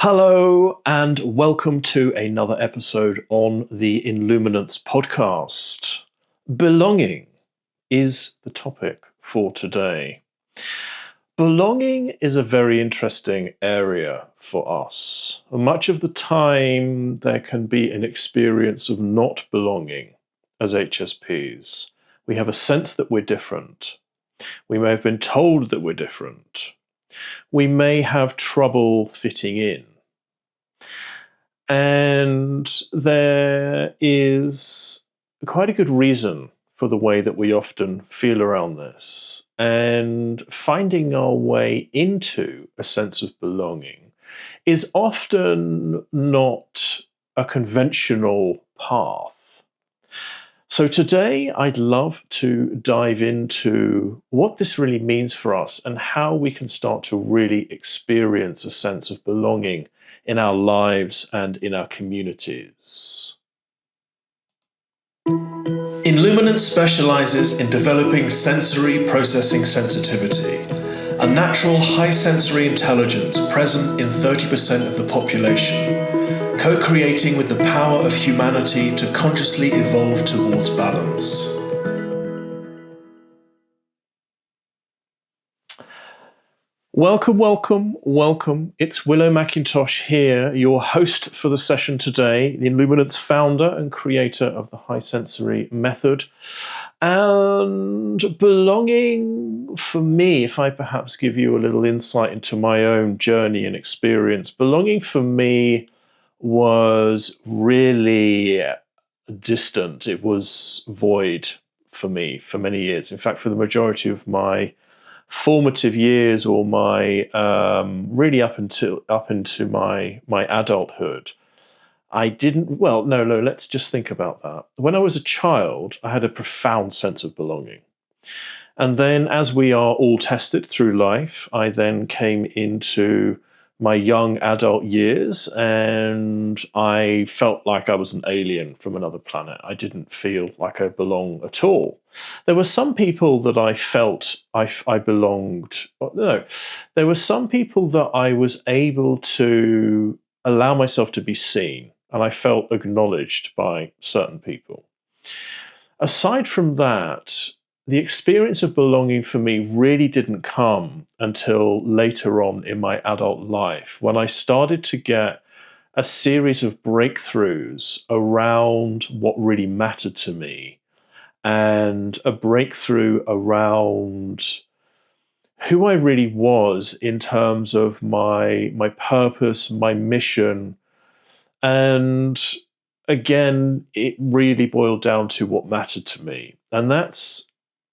Hello, and welcome to another episode on the Illuminance podcast. Belonging is the topic for today. Belonging is a very interesting area for us. Much of the time, there can be an experience of not belonging as HSPs. We have a sense that we're different. We may have been told that we're different. We may have trouble fitting in. And there is quite a good reason for the way that we often feel around this. And finding our way into a sense of belonging is often not a conventional path. So today, I'd love to dive into what this really means for us and how we can start to really experience a sense of belonging in our lives and in our communities. Illuminance specializes in developing sensory processing sensitivity, a natural high sensory intelligence present in 30% of the population, co-creating with the power of humanity to consciously evolve towards balance. Welcome. It's Willow McIntosh here, your host for the session today, the Illuminance founder and creator of the High Sensory Method. And belonging, for me, if I perhaps give you a little insight into my own journey and experience, belonging for me was really distant. It was void for me for many years. In fact, for the majority of my formative years, or my really up into my adulthood, I didn't. Well, no. Let's just think about that. When I was a child, I had a profound sense of belonging, and then as we are all tested through life, I then came into my young adult years, and I felt like I was an alien from another planet. I didn't feel like I belonged at all. There were some people that I felt I belonged. No, there were some people that I was able to allow myself to be seen, and I felt acknowledged by certain people. Aside from that, the experience of belonging for me really didn't come until later on in my adult life, when I started to get a series of breakthroughs around what really mattered to me, and a breakthrough around who I really was in terms of my purpose, my mission. And again, it really boiled down to what mattered to me. And that's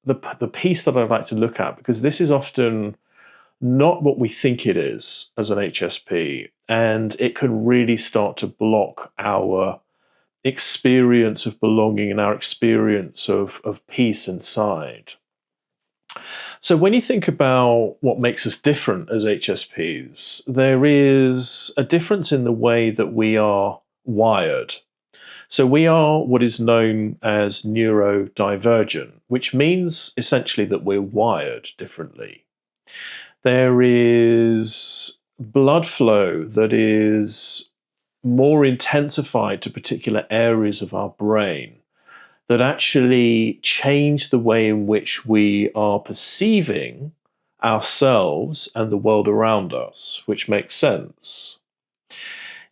the piece that I'd like to look at, because this is often not what we think it is as an HSP, and it can really start to block our experience of belonging and our experience of peace inside. So when you think about what makes us different as HSPs, there is a difference in the way that we are wired. So we are what is known as neurodivergent, which means essentially that we're wired differently. There is blood flow that is more intensified to particular areas of our brain that actually change the way in which we are perceiving ourselves and the world around us, which makes sense.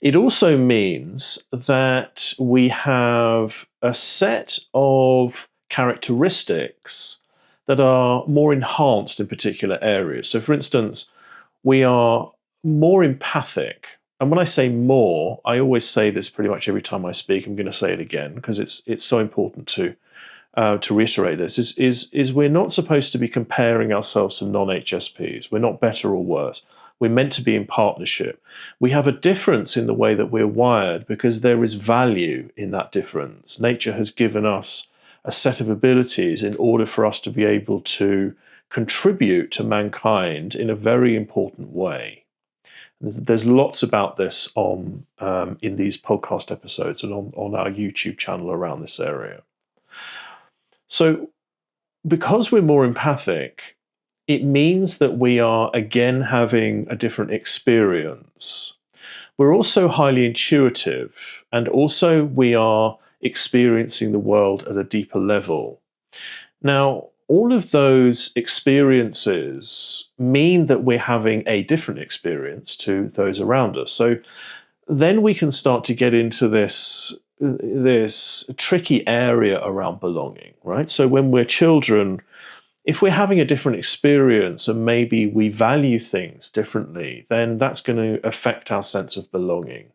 It also means that we have a set of characteristics that are more enhanced in particular areas. So, for instance, we are more empathic. And when I say more, I always say this pretty much every time I speak. I'm going to say it again because it's so important to reiterate this. Is we're not supposed to be comparing ourselves to non-HSPs. We're not better or worse. We're meant to be in partnership. We have a difference in the way that we're wired because there is value in that difference. Nature has given us a set of abilities in order for us to be able to contribute to mankind in a very important way. There's lots about this on in these podcast episodes and on our YouTube channel around this area. So because we're more empathic, it means that we are again having a different experience. we're also highly intuitive, and also we are experiencing the world at a deeper level. Now, all of those experiences mean that we're having a different experience to those around us. So then we can start to get into this tricky area around belonging, right? So when we're children, if we're having a different experience and maybe we value things differently, then that's going to affect our sense of belonging.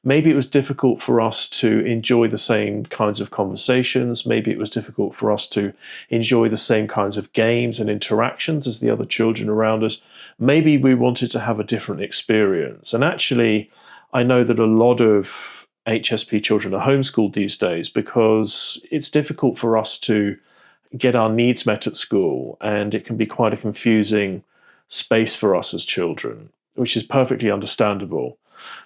Maybe it was difficult for us to enjoy the same kinds of conversations. Maybe it was difficult for us to enjoy the same kinds of games and interactions as the other children around us. Maybe we wanted to have a different experience. And actually, I know that a lot of HSP children are homeschooled these days because it's difficult for us to get our needs met at school, and it can be quite a confusing space for us as children, which is perfectly understandable.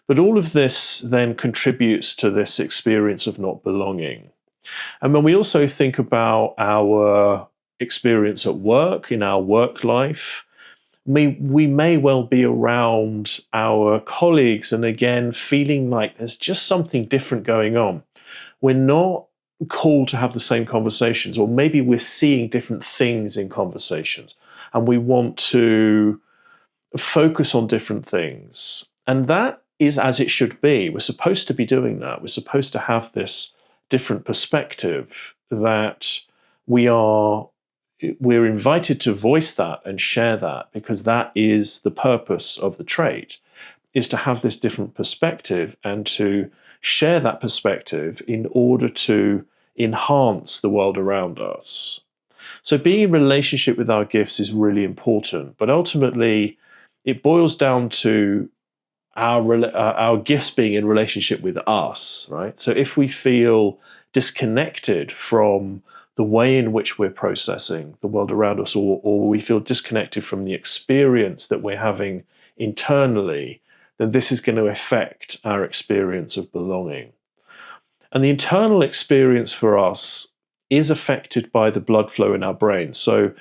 But all of this then contributes to this experience of not belonging. And when we also think about our experience at work, in our work life, we may well be around our colleagues and again feeling like there's just something different going on. We're not called to have the same conversations, or maybe we're seeing different things in conversations and we want to focus on different things. And that is as it should be. We're supposed to be doing that. We're supposed to have this different perspective that we're invited to voice that and share that, because that is the purpose of the trait, is to have this different perspective and to share that perspective in order to enhance the world around us. So being in relationship with our gifts is really important, but ultimately it boils down to our gifts being in relationship with us, right? So if we feel disconnected from the way in which we're processing the world around us, or we feel disconnected from the experience that we're having internally, then this is going to affect our experience of belonging. And the internal experience for us is affected by the blood flow in our brain. So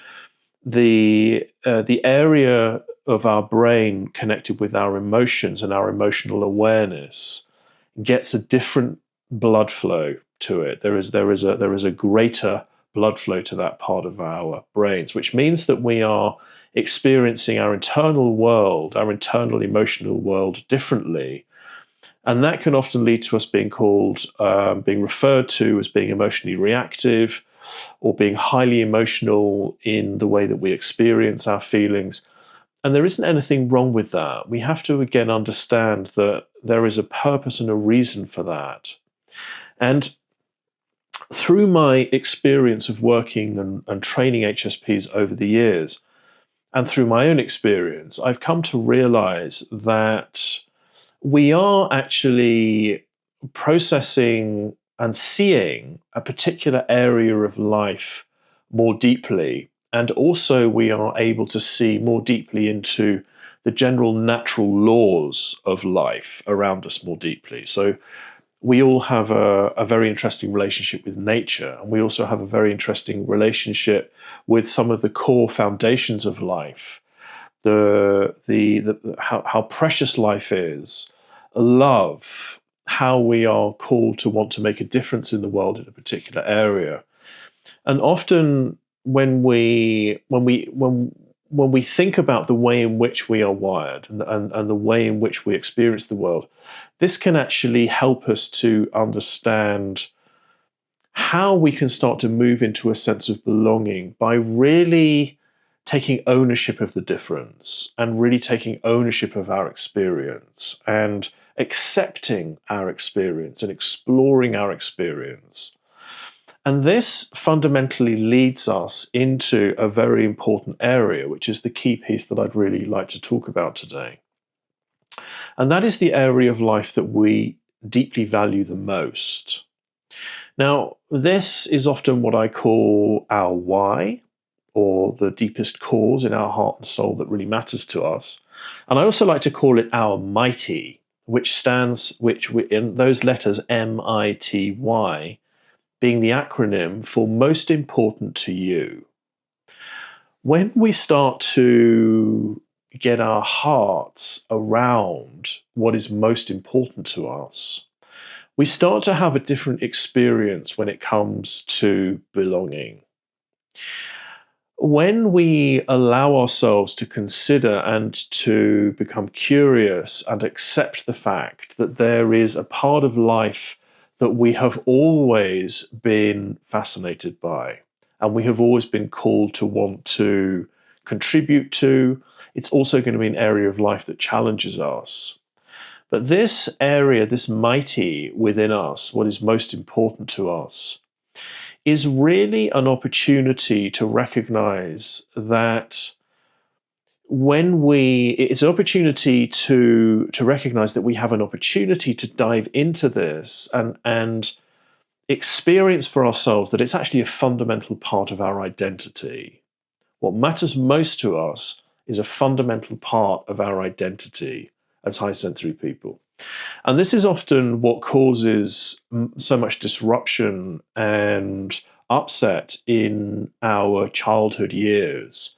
the area of our brain connected with our emotions and our emotional awareness gets a different blood flow to it. There is a greater blood flow to that part of our brains, which means that we are experiencing our internal world, our internal emotional world differently. And that can often lead to us being referred to as being emotionally reactive, or being highly emotional in the way that we experience our feelings. And there isn't anything wrong with that. We have to again understand that there is a purpose and a reason for that. And through my experience of working and training HSPs over the years, and through my own experience, I've come to realize that we are actually processing and seeing a particular area of life more deeply. And also we are able to see more deeply into the general natural laws of life around us more deeply. So we all have a very interesting relationship with nature, and we also have a very interesting relationship with some of the core foundations of life. How precious life is, love, how we are called to want to make a difference in the world in a particular area. And often when we think about the way in which we are wired and the way in which we experience the world, this can actually help us to understand how we can start to move into a sense of belonging by really taking ownership of the difference and really taking ownership of our experience and accepting our experience and exploring our experience. And this fundamentally leads us into a very important area, which is the key piece that I'd really like to talk about today. And that is the area of life that we deeply value the most. Now, this is often what I call our why, or the deepest cause in our heart and soul that really matters to us. And I also like to call it our mighty, which in those letters MITY, being the acronym for most important to you. When we start to get our hearts around what is most important to us, we start to have a different experience when it comes to belonging. When we allow ourselves to consider and to become curious and accept the fact that there is a part of life that we have always been fascinated by, and we have always been called to want to contribute to, it's also going to be an area of life that challenges us. But this area, this mighty within us, what is most important to us, is really an opportunity to recognize that it's an opportunity to recognize that we have an opportunity to dive into this and experience for ourselves that it's actually a fundamental part of our identity. What matters most to us is a fundamental part of our identity as high sensory people. And this is often what causes so much disruption and upset in our childhood years,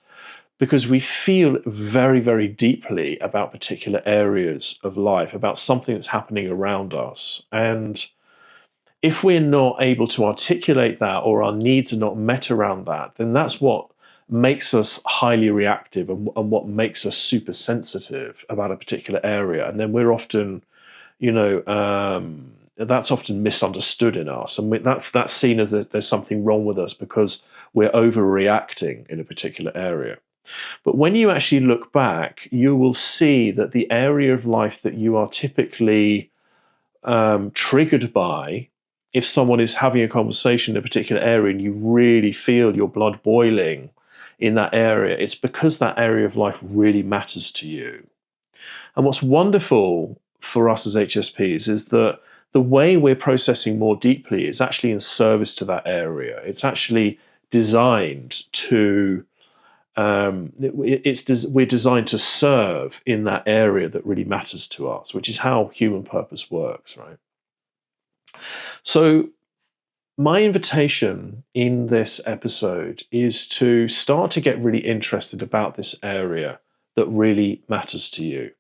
because we feel very, very deeply about particular areas of life, about something that's happening around us. And if we're not able to articulate that, or our needs are not met around that, then that's what makes us highly reactive and what makes us super sensitive about a particular area. And then we're often, that's often misunderstood in us, and that's seen as that there's something wrong with us because we're overreacting in a particular area. But when you actually look back, you will see that the area of life that you are typically triggered by, if someone is having a conversation in a particular area and you really feel your blood boiling in that area, it's because that area of life really matters to you. And what's wonderful for us as HSPs is that the way we're processing more deeply is actually in service to that area. It's actually designed to, we're designed to serve in that area that really matters to us, which is how human purpose works, right? So my invitation in this episode is to start to get really interested about this area that really matters to you.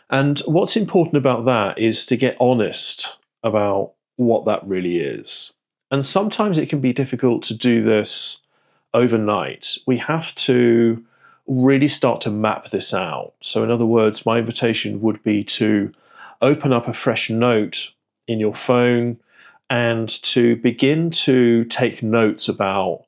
And what's important about that is to get honest about what that really is. And sometimes it can be difficult to do this overnight. We have to really start to map this out. So in other words, my invitation would be to open up a fresh note in your phone and to begin to take notes about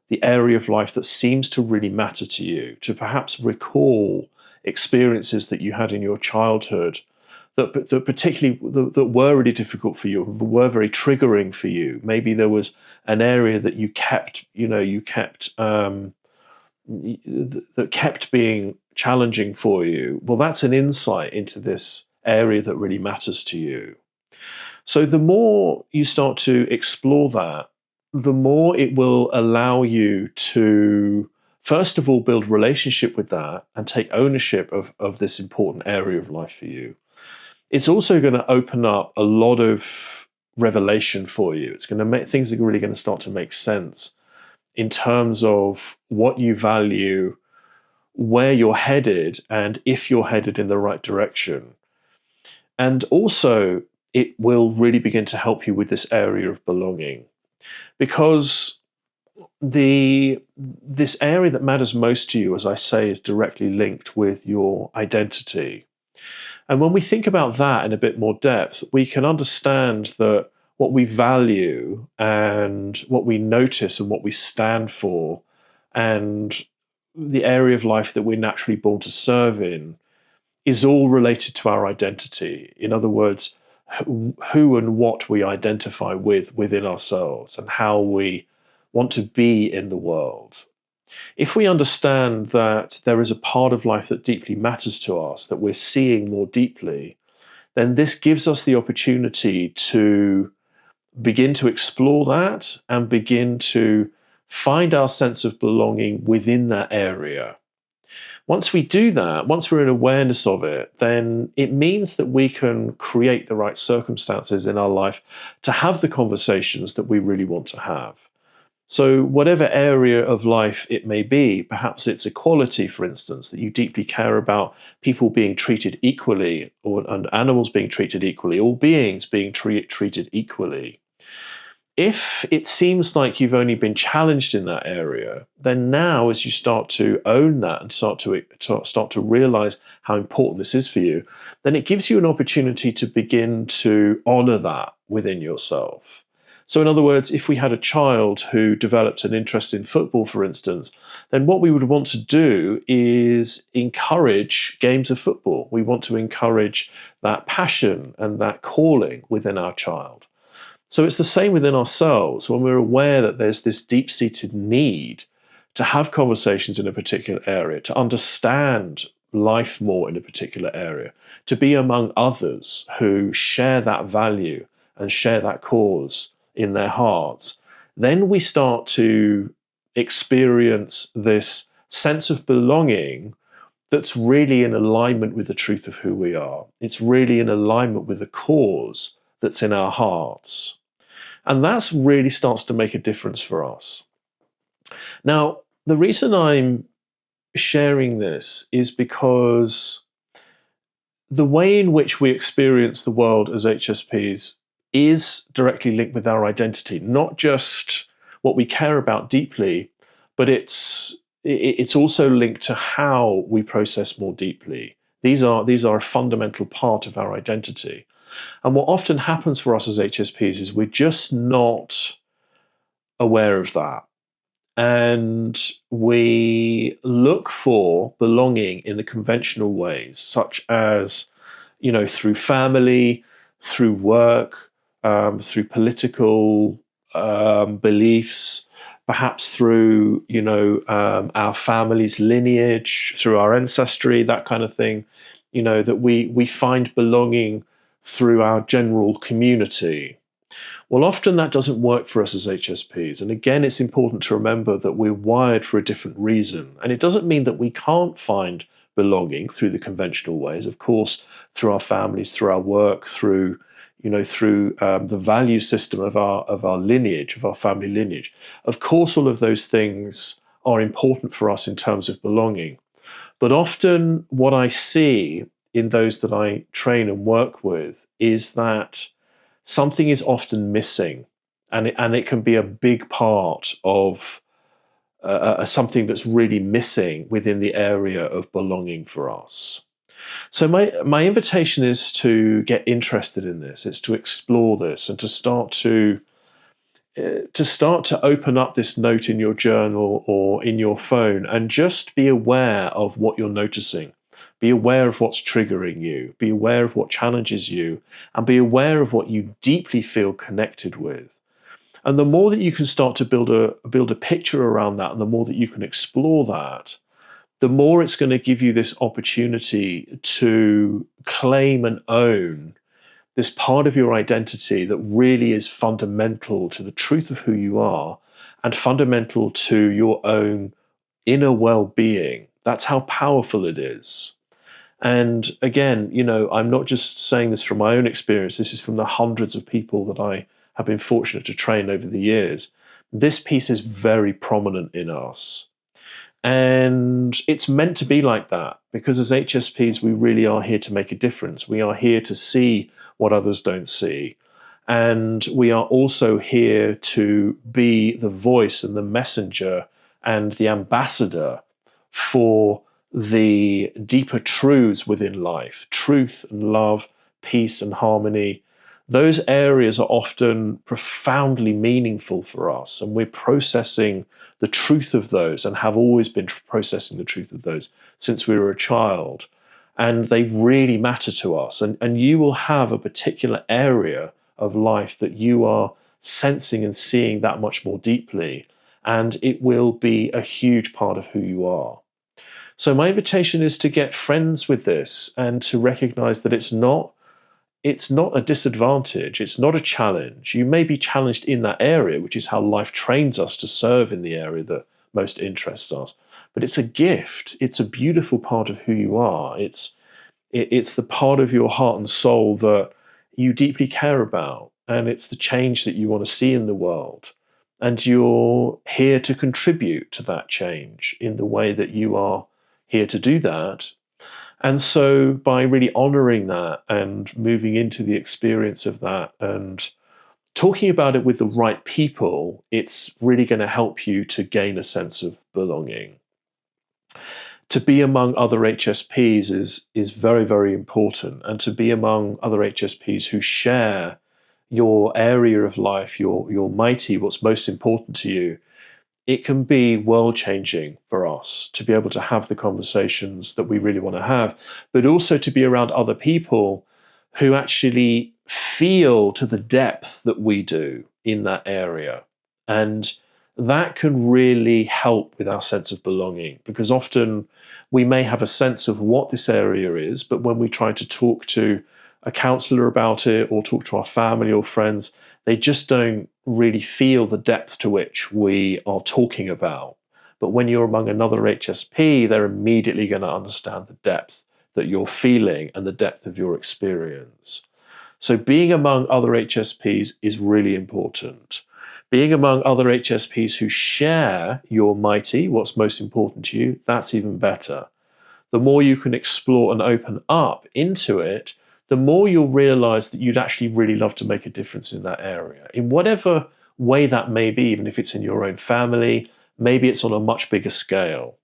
the area of life that seems to really matter to you, to perhaps recall experiences that you had in your childhood that particularly that were really difficult for you, were very triggering for you. Maybe there was an area that that kept being challenging for you. Well, that's an insight into this area that really matters to you. So the more you start to explore that, the more it will allow you to, first of all, build relationship with that and take ownership of this important area of life for you. It's also going to open up a lot of revelation for you. It's going to make things are really going to start to make sense in terms of what you value, where you're headed, and if you're headed in the right direction. And also, it will really begin to help you with this area of belonging, because this area that matters most to you, as I say, is directly linked with your identity. And when we think about that in a bit more depth, we can understand that what we value and what we notice and what we stand for and the area of life that we're naturally born to serve in is all related to our identity. In other words, who and what we identify with within ourselves and how we want to be in the world. If we understand that there is a part of life that deeply matters to us, that we're seeing more deeply, then this gives us the opportunity to begin to explore that and begin to find our sense of belonging within that area. Once we do that, once we're in awareness of it, then it means that we can create the right circumstances in our life to have the conversations that we really want to have. So, whatever area of life it may be, perhaps it's equality, for instance, that you deeply care about people being treated equally, and animals being treated equally, all beings being treated equally. If it seems like you've only been challenged in that area, then now, as you start to own that and start to realize how important this is for you, then it gives you an opportunity to begin to honor that within yourself. So, in other words, if we had a child who developed an interest in football, for instance, then what we would want to do is encourage games of football. We want to encourage that passion and that calling within our child. So it's the same within ourselves when we're aware that there's this deep-seated need to have conversations in a particular area, to understand life more in a particular area, to be among others who share that value and share that cause in their hearts. Then we start to experience this sense of belonging that's really in alignment with the truth of who we are. It's really in alignment with the cause that's in our hearts. And that really starts to make a difference for us. Now, the reason I'm sharing this is because the way in which we experience the world as HSPs is directly linked with our identity, not just what we care about deeply, but it's also linked to how we process more deeply. These are a fundamental part of our identity. And what often happens for us as HSPs is we're just not aware of that. And we look for belonging in the conventional ways, such as, through family, through work, through political beliefs, perhaps through, our family's lineage, through our ancestry, that kind of thing, that we find belonging through our general community. Well, often that doesn't work for us as HSPs. And again, it's important to remember that we're wired for a different reason. And it doesn't mean that we can't find belonging through the conventional ways. Of course, through our families, through our work, through the value system of our lineage, of our family lineage. Of course, all of those things are important for us in terms of belonging. But often what I see in those that I train and work with is that something is often missing, and it can be a big part of something that's really missing within the area of belonging for us. So my invitation is to get interested in this. It's to explore this and to start to open up this note in your journal or in your phone and just be aware of what you're noticing. Be aware of what's triggering you. Be aware of what challenges you, and be aware of what you deeply feel connected with. And the more that you can start to build a picture around that, and the more that you can explore that, the more it's going to give you this opportunity to claim and own this part of your identity that really is fundamental to the truth of who you are and fundamental to your own inner well-being. That's how powerful it is. And again, I'm not just saying this from my own experience. This is from the hundreds of people that I have been fortunate to train over the years. This piece is very prominent in us. And it's meant to be like that because as HSPs, we really are here to make a difference. We are here to see what others don't see. And we are also here to be the voice and the messenger and the ambassador for the deeper truths within life, truth and love, peace and harmony. Those areas are often profoundly meaningful for us, and we're processing the truth of those and have always been processing the truth of those since we were a child. And they really matter to us. And you will have a particular area of life that you are sensing and seeing that much more deeply, and it will be a huge part of who you are. So my invitation is to get friends with this and to recognize that it's not a disadvantage. It's not a challenge. You may be challenged in that area, which is how life trains us to serve in the area that most interests us. But it's a gift. It's a beautiful part of who you are. It's the part of your heart and soul that you deeply care about. And it's the change that you want to see in the world. and you're here to contribute to that change in the way that you are here to do that. And so by really honoring that and moving into the experience of that and talking about it with the right people, it's really going to help you to gain a sense of belonging. To be among other HSPs is very, very important. And to be among other HSPs who share your area of life, your mighty, what's most important to you, it can be world changing for us to be able to have the conversations that we really want to have, but also to be around other people who actually feel to the depth that we do in that area. And that can really help with our sense of belonging, because often we may have a sense of what this area is, but when we try to talk to a counselor about it or talk to our family or friends, they just don't really feel the depth to which we are talking about. But when you're among another HSP, they're immediately going to understand the depth that you're feeling and the depth of your experience. So being among other HSPs is really important. Being among other HSPs who share your mighty, what's most important to you, that's even better. The more you can explore and open up into it, the more you'll realize that you'd actually really love to make a difference in that area, in whatever way that may be, even if it's in your own family, maybe it's on a much bigger scale.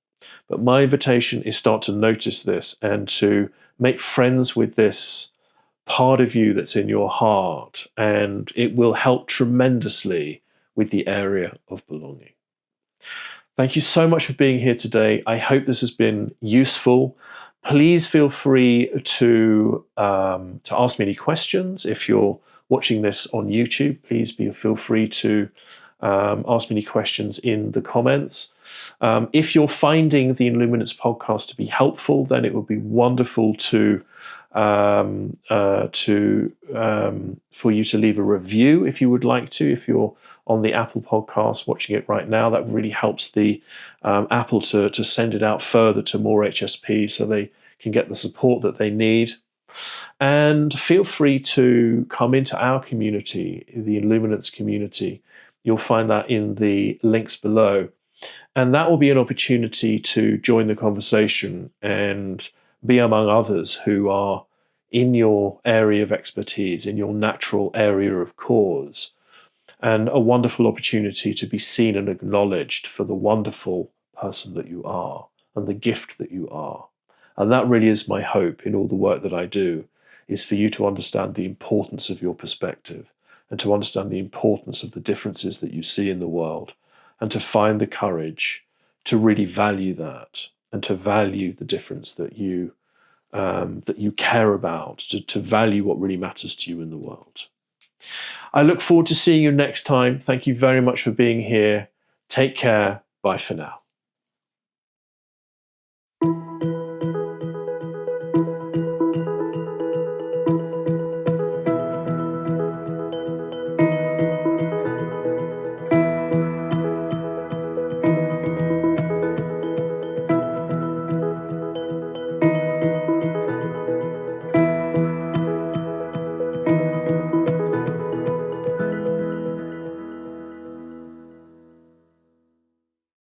But my invitation is start to notice this and to make friends with this part of you that's in your heart, and it will help tremendously with the area of belonging. Thank you so much for being here today. I hope this has been useful. Please feel free to ask me any questions. If you're watching this on YouTube, please feel free to ask me any questions in the comments. If you're finding the Illuminance podcast to be helpful, then it would be wonderful for you to leave a review if you would like to. If you're on the Apple podcast watching it right now, that really helps the Apple to send it out further to more HSPs so they can get the support that they need. And feel free to come into our community, the Illuminance community. You'll find that in the links below. And that will be an opportunity to join the conversation and be among others who are in your area of expertise, in your natural area of cause. And a wonderful opportunity to be seen and acknowledged for the wonderful person that you are and the gift that you are. And that really is my hope in all the work that I do, is for you to understand the importance of your perspective and to understand the importance of the differences that you see in the world, and to find the courage to really value that and to value the difference that you care about, to value what really matters to you in the world. I look forward to seeing you next time. Thank you very much for being here. Take care. Bye for now.